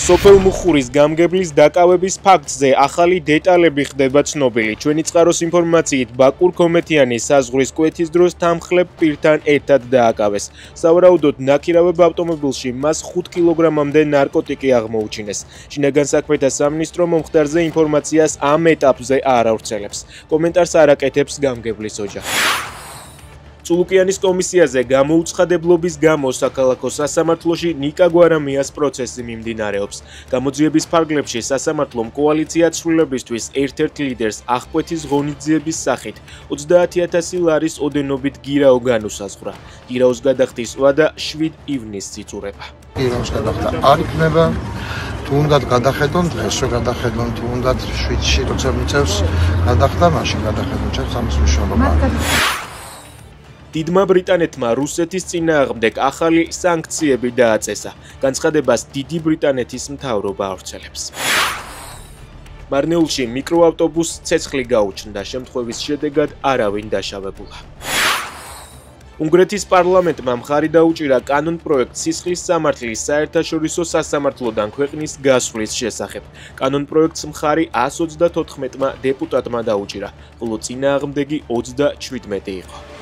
სოფელ მუხურის გამგებლის დაკავების ფაქტზე ახალი დეტალები ხდება ცნობილი. ჩვენი წყაროს ინფორმაციით, ბაკურ კომეთიანის საზღვრის კვეთის დროს თანმხლებ პირთან ერთად დააკავეს. სავარაუდოდ ნაქირავებ ავტომობილში მას 5 კილოგრამამდე ნარკოტიკი აღმოუჩინეს. შინაგან საქმეთა სამინისტრო მომხდარზე ინფორმაციას ამ ეტაპზე არ ავრცელებს. კომენტარს არ აკეთებს გამგებლის ოჯახი. წულუკიანის კომისიაზე გამოუცხადებლობის გამო საქალაქო სასამართლოში ნიკა გვარამიას პროცესი მიმდინარეობს. გამოძიების ფარგლებში სასამართლომ კოალიცია ცვლილებისთვის ერთ-ერთ ლიდერს აღკვეთის ღონისძიების სახით 30,000 ლარის ოდენობით გირაო განუსაზღვრა. გირაოს გადახდის ვადა 7 ივნისს იწურება. გირაოს გადახდა არ იქნება. თუნდაც გადახედონ დღეს რო გადახედონ თუნდაც 7-ში როცა მიწევს გადახდა მაშინ გადახედონ ჩემს ამის მნიშვნელობა. დიდმა ბრიტანეთმა რუსეთის წინააღმდეგ ახალი სანქციები დააწესა. განცხადებას დიდი ბრიტანეთის მთავრობა ავრცელებს. მარნეულში მიკროავტობუსს ცეცხლი გაუჩნდა, შემთხვევის შედეგად არავინ დაშავებულა. უნგრეთის პარლამენტმა მხარი დაუჭირა კანონპროექტს სისხლის სამართლის საერთაშორისო სასამართლოდან ქვეყნის გასვლის შესახებ. კანონპროექტს მხარი 134 დეპუტატმა დაუჭირა, ხოლო წინააღმდეგი 37 იყო.